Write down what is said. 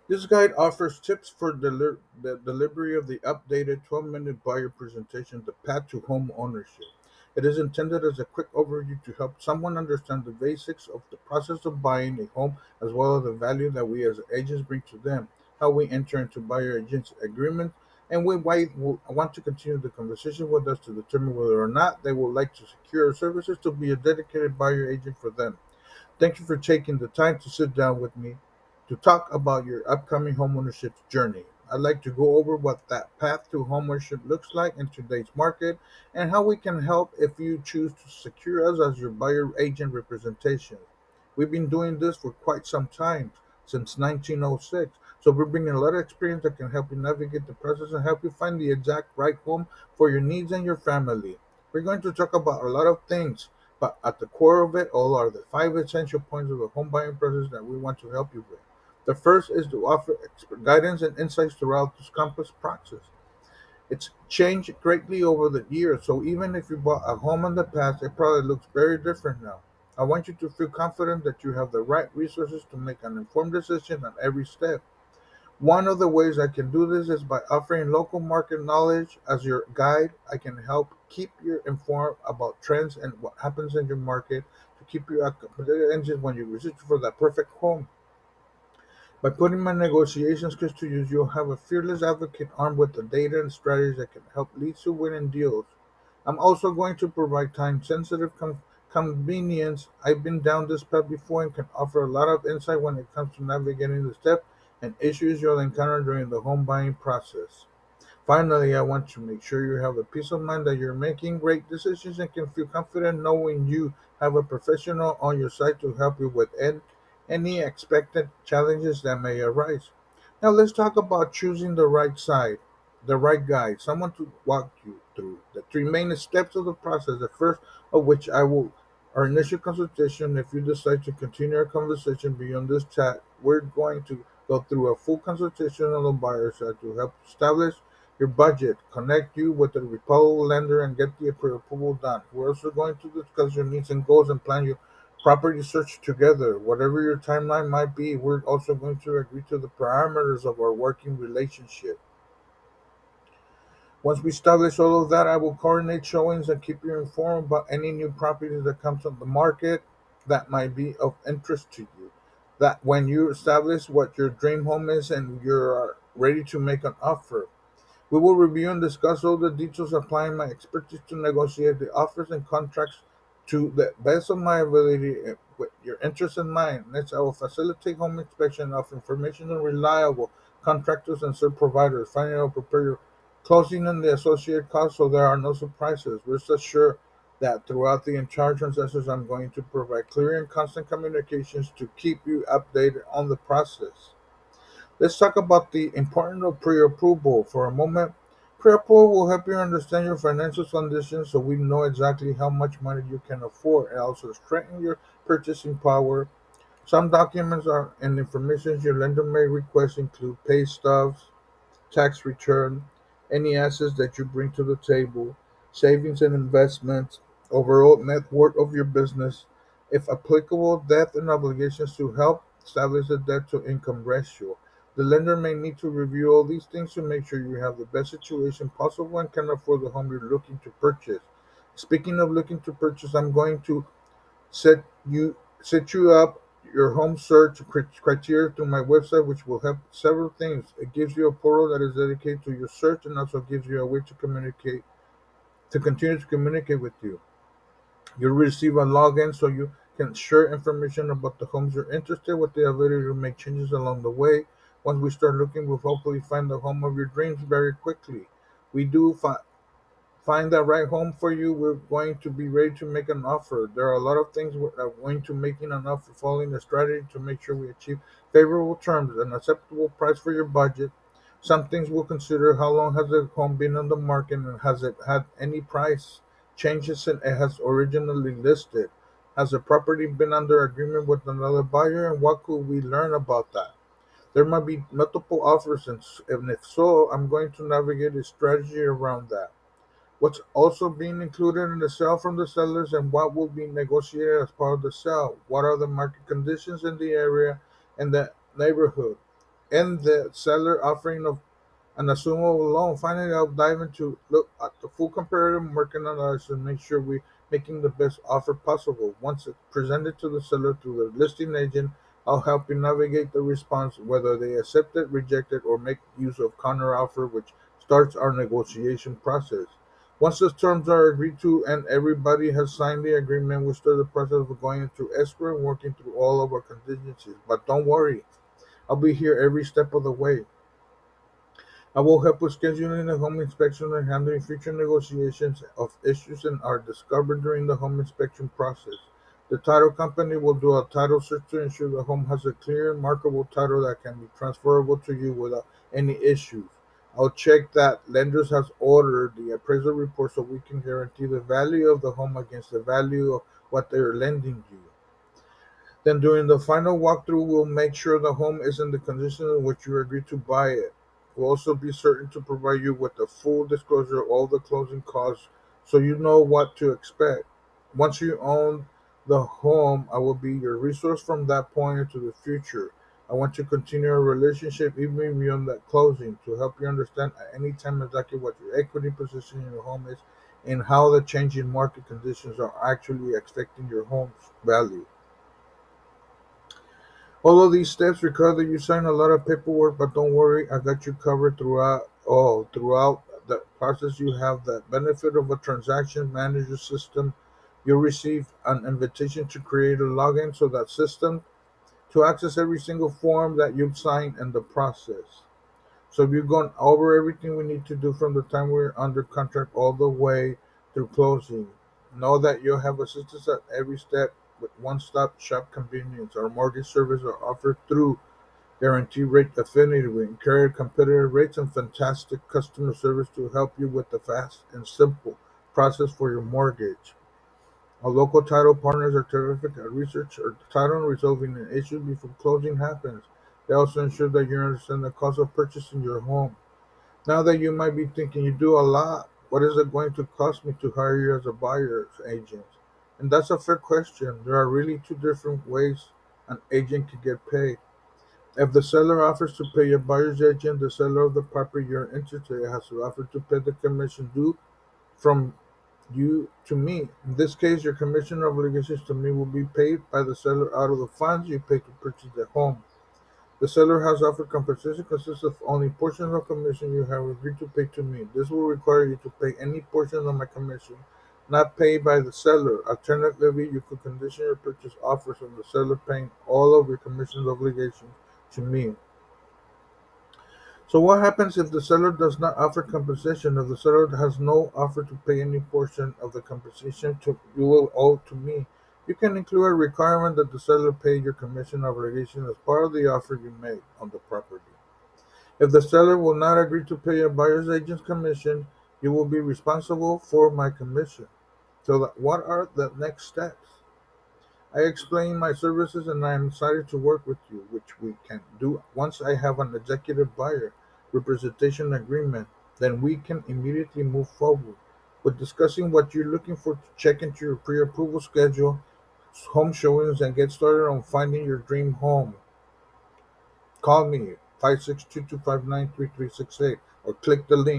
This guide offers tips for the delivery of the updated 12-minute buyer presentation, The Path to Home Ownership. It is intended as a quick overview to help someone understand the basics of the process of buying a home, as well as the value that we as agents bring to them, how we enter into buyer agents agreement, and why we want to continue the conversation with us to determine whether or not they would like to secure our services to be a dedicated buyer agent for them. Thank you for taking the time to sit down with me to talk about your upcoming homeownership journey. I'd like to go over what that path to homeownership looks like in today's market and how we can help if you choose to secure us as your buyer agent representation. We've been doing this for quite some time, since 1906, so we're bringing a lot of experience that can help you navigate the process and help you find the exact right home for your needs and your family. We're going to talk about a lot of things, but at the core of it all are the five essential points of the home buying process that we want to help you with. The first is to offer expert guidance and insights throughout this complex process. It's changed greatly over the years, so even if you bought a home in the past, it probably looks very different now. I want you to feel confident that you have the right resources to make an informed decision on every step. One of the ways I can do this is by offering local market knowledge as your guide. I can help keep you informed about trends and what happens in your market to keep you at competitive edges when you research for that perfect home. By putting my negotiation skills to use, you'll have a fearless advocate armed with the data and strategies that can help lead to winning deals. I'm also going to provide time sensitive convenience. I've been down this path before and can offer a lot of insight when it comes to navigating the steps and issues you'll encounter during the home buying process. Finally, I want to make sure you have the peace of mind that you're making great decisions and can feel confident knowing you have a professional on your side to help you with any expected challenges that may arise. Now, let's talk about choosing the right side, the right guide, someone to walk you through the three main steps of the process. The first of which I will our initial consultation. If you decide to continue our conversation beyond this chat, we're going to go through a full consultation on the buyer side to help establish your budget, connect you with the reputable lender, and get the approval done. We're also going to discuss your needs and goals and plan your property search together. Whatever your timeline might be, we're also going to agree to the parameters of our working relationship. Once we establish all of that, I will coordinate showings and keep you informed about any new properties that comes on the market that might be of interest to you. That when you establish what your dream home is and you're ready to make an offer, we will review and discuss all the details, applying my expertise to negotiate the offers and contracts to the best of my ability with your interest in mind. Next, I will facilitate home inspection of information and reliable contractors and service providers. Finally, I will prepare your closing and the associated costs so there are no surprises. Rest assured that throughout the entire transaction, I'm going to provide clear and constant communications to keep you updated on the process. Let's talk about the importance of pre-approval for a moment. Pre-approval will help you understand your financial conditions so we know exactly how much money you can afford and also strengthen your purchasing power. Some documents are and information your lender may request include pay stubs, tax return, any assets that you bring to the table, savings and investments, overall net worth of your business, if applicable, debt and obligations to help establish the debt to income ratio. The lender may need to review all these things to make sure you have the best situation possible and can afford the home you're looking to purchase. Speaking of looking to purchase, I'm going to set you set you up your home search criteria through my website, which will help several things. It gives you a portal that is dedicated to your search and also gives you a way to continue to communicate with you. You'll receive a login so you can share information about the homes you're interested with the ability to make changes along the way. Once we start looking, we'll hopefully find the home of your dreams very quickly. We do find that right home for you, we're going to be ready to make an offer. There are a lot of things we're going to making an offer, following a strategy to make sure we achieve favorable terms, an acceptable price for your budget. Some things we'll consider: how long has the home been on the market and has it had any price changes since it has originally listed? Has the property been under agreement with another buyer, and what could we learn about that? There might be multiple offers, and if so, I'm going to navigate a strategy around that. What's also being included in the sale from the sellers and what will be negotiated as part of the sale? What are the market conditions in the area and the neighborhood? and the seller offering of an assumable loan. Finally, I'll dive into look at the full comparative market analysis and make sure we're making the best offer possible. Once it's presented to the seller through the listing agent, I'll help you navigate the response, whether they accept it, reject it, or make use of counteroffer, which starts our negotiation process. Once the terms are agreed to and everybody has signed the agreement, we start the process of going through escrow and working through all of our contingencies. But don't worry, I'll be here every step of the way. I will help with scheduling the home inspection and handling future negotiations of issues that are discovered during the home inspection process. The title company will do a title search to ensure the home has a clear and markable title that can be transferable to you without any issues. I'll check that lenders has ordered the appraisal report so we can guarantee the value of the home against the value of what they're lending you. Then during the final walkthrough, we'll make sure the home is in the condition in which you agreed to buy it. We'll also be certain to provide you with a full disclosure of all the closing costs so you know what to expect. Once you own the home, I will be your resource from that point into the future. I want to continue our relationship even beyond that closing to help you understand at any time exactly what your equity position in your home is and how the changing market conditions are actually affecting your home's value. All of these steps require that you sign a lot of paperwork, but don't worry, I got you covered throughout the process. You have the benefit of a transaction manager system. You'll receive an invitation to create a login so that system to access every single form that you've signed in the process. So we've gone over everything we need to do from the time we're under contract all the way through closing. Know that you'll have assistance at every step with one-stop shop convenience. Our mortgage services are offered through Guarantee Rate Affinity. We encourage competitive rates and fantastic customer service to help you with the fast and simple process for your mortgage. Our local title partners are terrific at research or title and resolving an issue before closing happens. They also ensure that you understand the cost of purchasing your home. Now that you might be thinking you do a lot, what is it going to cost me to hire you as a buyer's agent? And that's a fair question. There are really two different ways an agent can get paid. If the seller offers to pay a buyer's agent, the seller of the property you're interested in has to offer to pay the commission due from you to me. In this case, your commission obligations to me will be paid by the seller out of the funds you pay to purchase the home. The seller has offered compensation consists of only portions of commission you have agreed to pay to me. This will require you to pay any portion of my commission not paid by the seller. Alternatively, you could condition your purchase offers on the seller paying all of your commission obligations to me. So what happens if the seller does not offer compensation? If the seller has no offer to pay any portion of the compensation you will owe to me, you can include a requirement that the seller pay your commission obligation as part of the offer you made on the property. If the seller will not agree to pay a buyer's agent's commission, you will be responsible for my commission. So what are the next steps? I explain my services and I am excited to work with you, which we can do once I have an executive buyer representation agreement. Then we can immediately move forward with discussing what you're looking for to check into your pre-approval schedule, home showings, and get started on finding your dream home. Call me 562-259-3368 or click the link